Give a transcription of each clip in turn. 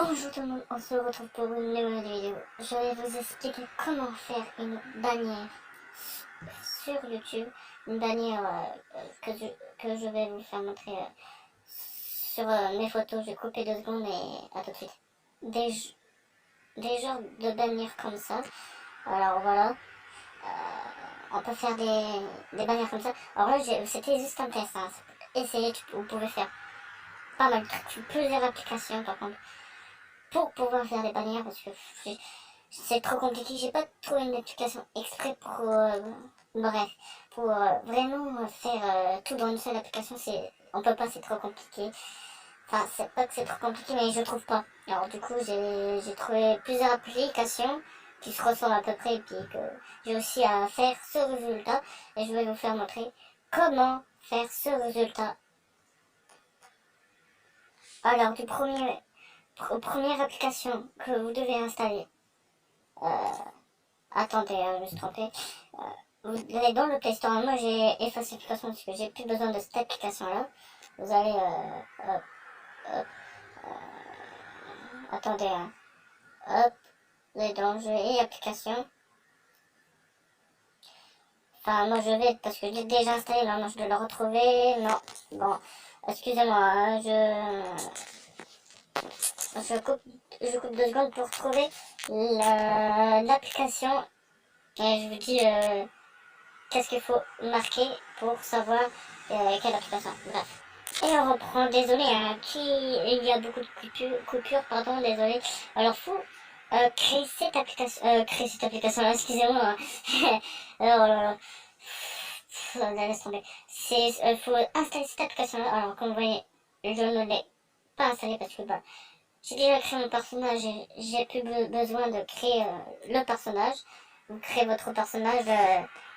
Bonjour tout le monde, on se retrouve pour une nouvelle vidéo. Je vais vous expliquer comment faire une bannière sur YouTube. Une bannière que je vais vous faire montrer sur mes photos. Je vais couper 2 secondes et à tout de suite. Des genres de bannières comme ça. Alors voilà, on peut faire des bannières comme ça. Alors là, c'était juste un test. Hein. Essayez, vous pouvez faire pas mal de trucs, plusieurs applications par contre, pour pouvoir faire des bannières parce que c'est trop compliqué. J'ai pas trouvé une application exprès pour bref, pour vraiment faire tout dans une seule application. On peut pas, c'est trop compliqué. Enfin, c'est pas que c'est trop compliqué, mais je trouve pas. Alors du coup, j'ai trouvé plusieurs applications qui se ressemblent à peu près et puis que j'ai aussi à faire ce résultat et je vais vous faire montrer comment faire ce résultat. Alors première application que vous devez installer. Attendez, je me suis trompée. Vous allez dans le Play Store. Moi j'ai effacé l'application parce que j'ai plus besoin de cette application là. Vous allez attendez, hein. Hop, vous allez dans jeu et application. Enfin moi je vais parce que j'ai déjà installé là, moi je dois le retrouver. Non, bon, excusez-moi, hein, je coupe 2 secondes pour trouver l'application et je vous dis qu'est-ce qu'il faut marquer pour savoir quelle application. Bref. Et on reprend, désolé, hein, il y a beaucoup de coupures, pardon, désolé. Alors faut créer cette application là, excusez-moi. Hein. Alors, laisse tomber. Faut installer cette application là. Alors comme vous voyez, je ne l'ai pas installée parce que bah, j'ai déjà créé mon personnage et j'ai plus besoin de créer le personnage. Vous créez votre personnage,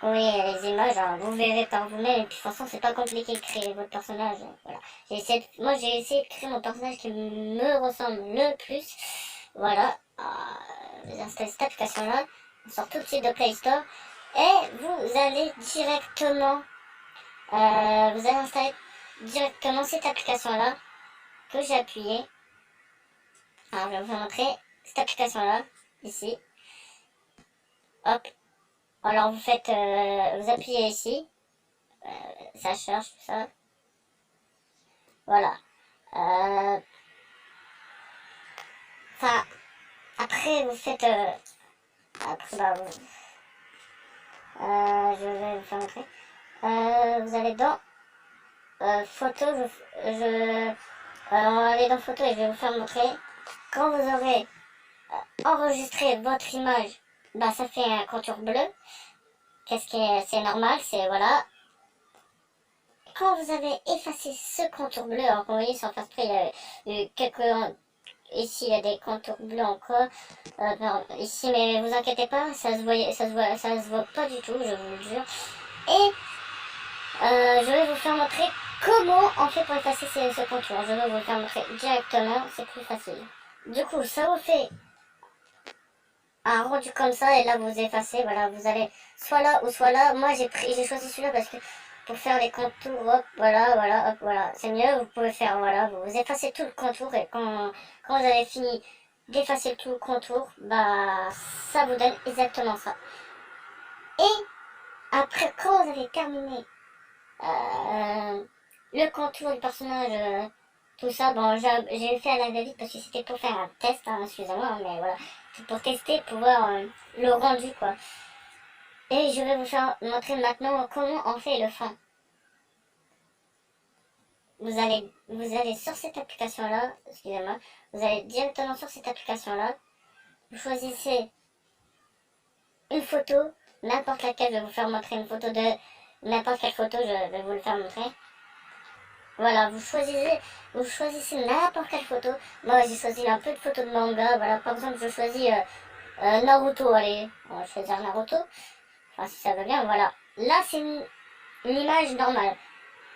vous voyez les images, hein, vous verrez par vous-même. Et puis de toute façon, c'est pas compliqué de créer votre personnage. Voilà. Moi, j'ai essayé de créer mon personnage qui me ressemble le plus. Voilà. Vous installez cette application-là. On sort tout de suite de Play Store. Et vous allez directement, vous allez installer directement cette application-là que j'ai appuyée. Alors, je vais vous montrer cette application-là, ici. Hop. Alors, vous appuyez ici. Ça charge, tout ça. Voilà. Enfin, après, vous faites... après, bah, je vais vous faire montrer. Vous allez dans photo. On va aller dans photo et je vais vous faire montrer. Quand vous aurez enregistré votre image, bah ça fait un contour bleu. C'est normal, c'est voilà. Quand vous avez effacé ce contour bleu, alors vous voyez sur Fast Play, il y a eu ici il y a des contours bleus encore. Ici, mais vous inquiétez pas, ça se voit pas du tout, je vous le jure. Et je vais vous faire montrer comment on fait pour effacer ce contour. Je vais vous le faire montrer directement, c'est plus facile. Du coup, ça vous fait un rendu comme ça et là vous effacez. Voilà, vous allez soit là ou soit là. Moi j'ai choisi celui-là parce que pour faire les contours, hop, voilà, hop, voilà, c'est mieux. Vous pouvez faire, voilà, vous effacez tout le contour et quand vous avez fini d'effacer tout le contour, bah ça vous donne exactement ça. Et après, quand vous avez terminé le contour du personnage, tout ça, bon, j'ai fait à la vite parce que c'était pour faire un test, hein, excusez-moi, mais voilà, c'est pour tester, pour voir le rendu, quoi. Et je vais vous faire montrer maintenant comment on fait le fond. Vous allez sur cette application-là, excusez-moi, vous allez directement sur cette application-là, vous choisissez une photo, n'importe laquelle, je vais vous faire montrer une photo de n'importe quelle photo, je vais vous le faire montrer. Voilà, vous choisissez n'importe quelle photo. Moi j'ai choisi un peu de photos de manga, voilà, par exemple je choisis Naruto, allez, on va choisir Naruto, enfin si ça va bien, voilà. Là c'est une image normale.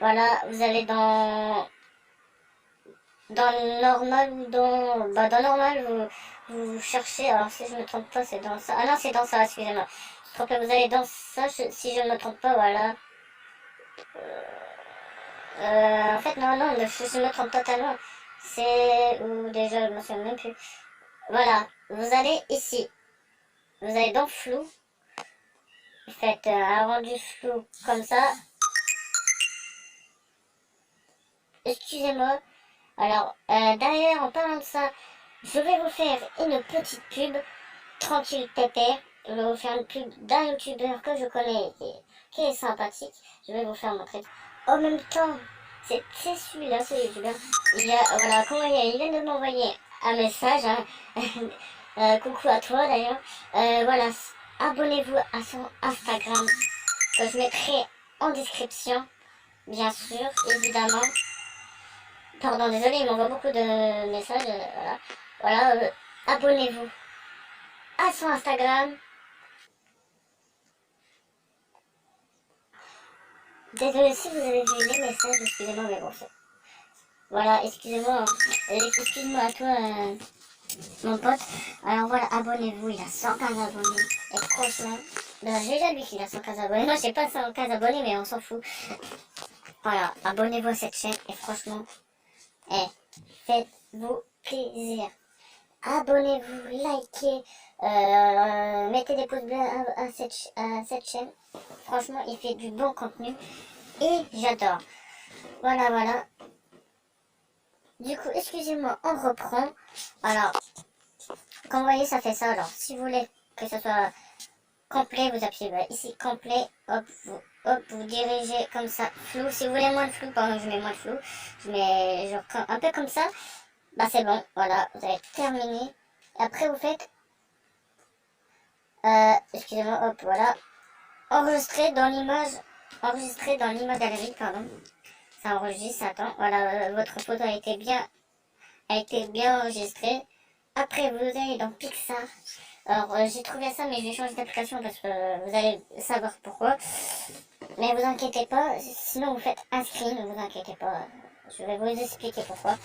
Voilà, vous allez dans normal ou dans normal, vous cherchez, alors si je me trompe pas c'est dans ça, ah non c'est dans ça, excusez-moi, vous allez dans ça, si je ne me trompe pas, voilà. En fait non, je me trompe totalement. c'est ou déjà je me souviens même plus. Voilà, vous allez ici, vous allez dans flou, vous faites un rendu flou comme ça. Excusez-moi. Alors, derrière, en parlant de ça, je vais vous faire une petite pub, tranquille pépère. Je vais vous faire une pub d'un youtubeur que je connais et qui est sympathique. Je vais vous faire montrer. En même temps, c'est celui-là, ce youtubeur. Voilà, comment il vient de m'envoyer un message. Hein. Coucou à toi d'ailleurs. Voilà, abonnez-vous à son Instagram que je mettrai en description, bien sûr, évidemment. Pardon, désolé, il m'envoie beaucoup de messages. Voilà, abonnez-vous à son Instagram. Désolé si vous avez vu les messages, excusez-moi, mais bon, voilà, excusez-moi. Excuse-moi à toi, mon pote. Alors voilà, abonnez-vous, il a 115 abonnés. Et franchement, j'ai déjà lui qu'il a 115 abonnés. Moi, j'ai pas 115 abonnés, mais on s'en fout. Voilà, abonnez-vous à cette chaîne et franchement, faites-vous plaisir. Abonnez-vous, likez, mettez des pouces bleus à cette chaîne. Franchement, il fait du bon contenu et j'adore. Voilà, voilà. Du coup, excusez-moi, on reprend. Alors, comme vous voyez, ça fait ça. Alors, si vous voulez que ce soit complet, vous appuyez ici, complet. Hop, vous dirigez comme ça, flou. Si vous voulez moins de flou, par exemple, je mets moins de flou. Je mets genre un peu comme ça. Bah, c'est bon. Voilà, vous avez terminé. Et après, vous faites excusez-moi, hop, voilà. Enregistrer dans l'image galerie, pardon. Ça enregistre, attends. Voilà, votre photo a été bien enregistrée. Après, vous allez dans Pixar. Alors, j'ai trouvé ça, mais je vais changer d'application parce que vous allez savoir pourquoi. Mais vous inquiétez pas, sinon vous faites un screen, ne vous inquiétez pas. Je vais vous expliquer pourquoi.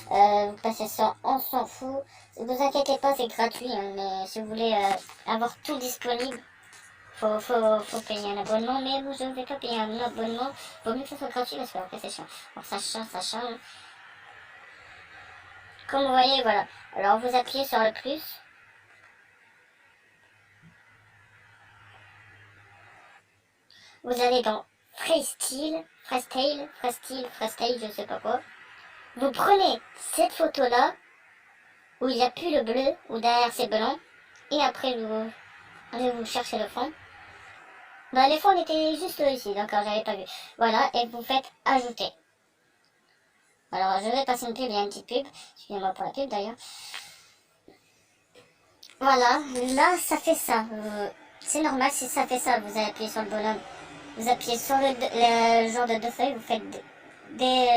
Vous passez ça, on s'en fout. Ne vous inquiétez pas, c'est gratuit, hein, mais si vous voulez avoir tout disponible, faut payer un abonnement, mais vous ne vais pas payer un abonnement. Vaut mieux que ce soit gratuit parce que après c'est chiant. Alors ça change. Comme vous voyez, voilà. Alors vous appuyez sur le plus. Vous allez dans Freestyle, je sais pas quoi. Vous prenez cette photo-là, où il n'y a plus le bleu, où derrière c'est blanc, et après vous cherchez le fond. Bah, les fonds étaient juste ici, d'accord, j'avais pas vu. Voilà, et vous faites ajouter. Alors, je vais passer une pub, il y a une petite pub. Excusez-moi pour la pub d'ailleurs. Voilà, là, ça fait ça. C'est normal si ça fait ça, vous appuyez sur le bonhomme. Vous appuyez sur le genre de deux feuilles, vous faites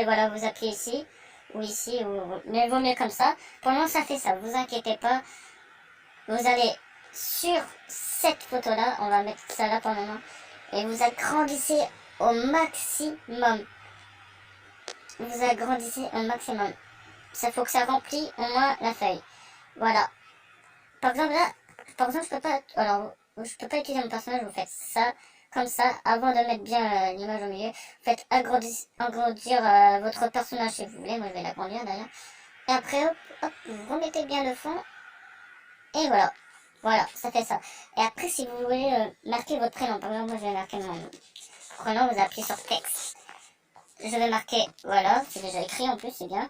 voilà, vous appuyez ici, ou ici, mais il vaut mieux comme ça. Pour le moment, ça fait ça, vous inquiétez pas. Vous allez sur cette photo-là, on va mettre ça là pour le moment, et vous agrandissez au maximum. Vous agrandissez au maximum. Ça faut que ça remplit au moins la feuille. Voilà. Par exemple là, je peux pas utiliser mon personnage, vous faites ça, comme ça, avant de mettre bien l'image au milieu. Vous faites agrandir votre personnage si vous voulez, moi je vais l'agrandir d'ailleurs. Et après, hop, vous remettez bien le fond, et voilà. Voilà, ça fait ça. Et après, si vous voulez marquer votre prénom, par exemple, moi je vais marquer mon prénom, vous appuyez sur texte. Je vais marquer, voilà, c'est déjà écrit en plus, c'est bien.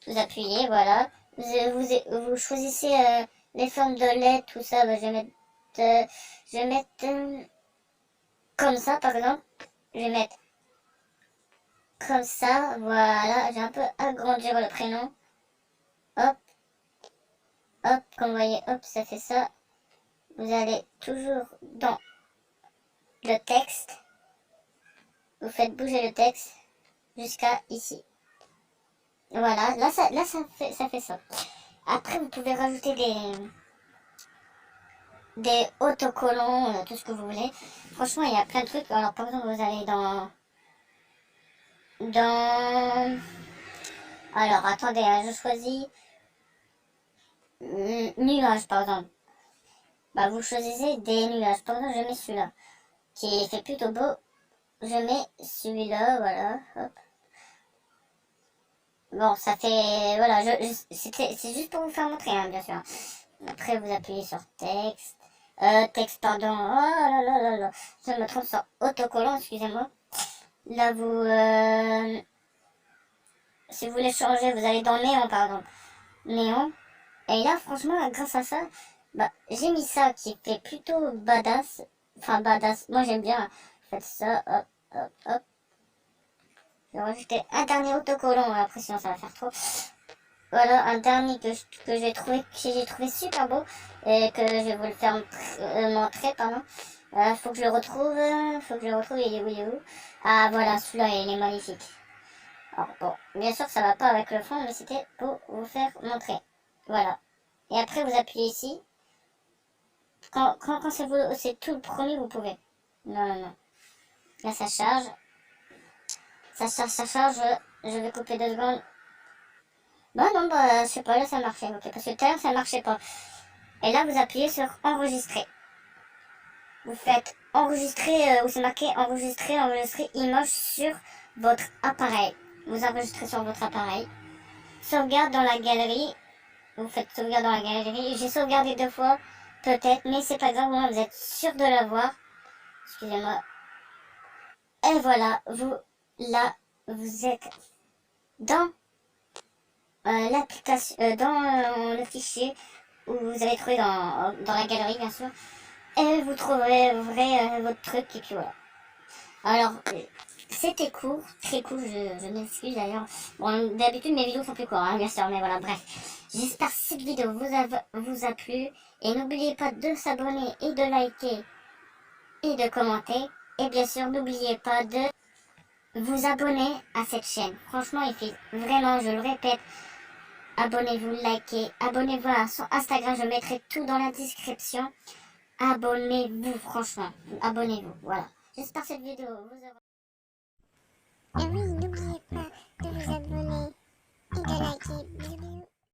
Vous appuyez, voilà. Vous choisissez les formes de lettres, tout ça. Bah, je vais mettre comme ça, par exemple. Je vais mettre comme ça, voilà. J'ai un peu agrandir le prénom. Hop, hop, comme vous voyez, hop, ça fait ça. Vous allez toujours dans le texte. Vous faites bouger le texte jusqu'à ici. Voilà, là ça fait ça. Après, vous pouvez rajouter des autocollants, tout ce que vous voulez. Franchement, il y a plein de trucs. Alors, par exemple, vous allez dans... Alors, attendez, hein, je choisis nuages, par exemple. Bah, vous choisissez des nuages. Par exemple, je mets celui-là, qui fait plutôt beau. Je mets celui-là, voilà, hop. Bon, ça fait... Voilà, c'est juste pour vous faire montrer, hein, bien sûr. Après, vous appuyez sur texte. Texte, pardon. Oh là là là là. Je me trompe sur autocollant, excusez-moi. Là, si vous voulez changer, vous allez dans néon, par exemple. Néon. Et là, franchement, grâce à ça, bah, j'ai mis ça qui fait plutôt badass. Enfin, badass. Moi, j'aime bien. Faites ça, hop, hop, hop. Je vais rajouter un dernier autocollant, après sinon ça va faire trop. Voilà, un dernier que j'ai trouvé super beau et que je vais vous le faire montrer, pardon. Faut que je le retrouve, il est où? Ah voilà, celui-là il est magnifique. Alors bon, bien sûr ça va pas avec le fond, mais c'était pour vous faire montrer. Voilà. Et après vous appuyez ici. Quand c'est tout le premier, vous pouvez. Non, non, non. Là ça charge. Ça charge, je vais couper 2 secondes. Bah non, bah je sais pas, là ça marchait, ok, parce que tout à l'heure ça marchait pas. Et là vous appuyez sur enregistrer. Vous faites enregistrer, où c'est marqué enregistrer image sur votre appareil. Vous enregistrez sur votre appareil. Sauvegarde dans la galerie. Vous faites sauvegarde dans la galerie. J'ai sauvegardé 2 fois, peut-être, mais c'est pas grave, au moins vous êtes sûr de l'avoir. Excusez-moi. Et voilà, là, vous êtes dans l'application, dans le fichier où vous allez trouver dans la galerie, bien sûr. Et vous trouverez votre truc, et puis voilà. Alors, c'était court, très court, je m'excuse d'ailleurs. Bon, d'habitude mes vidéos sont plus courtes, hein, bien sûr, mais voilà, bref. J'espère que cette vidéo vous a plu. Et n'oubliez pas de s'abonner et de liker et de commenter. Et bien sûr, n'oubliez pas de vous abonner à cette chaîne. Franchement, il fait vraiment, je le répète, abonnez-vous, likez, abonnez-vous à son Instagram, je mettrai tout dans la description. Abonnez-vous, franchement, abonnez-vous, voilà. J'espère que cette vidéo vous aura...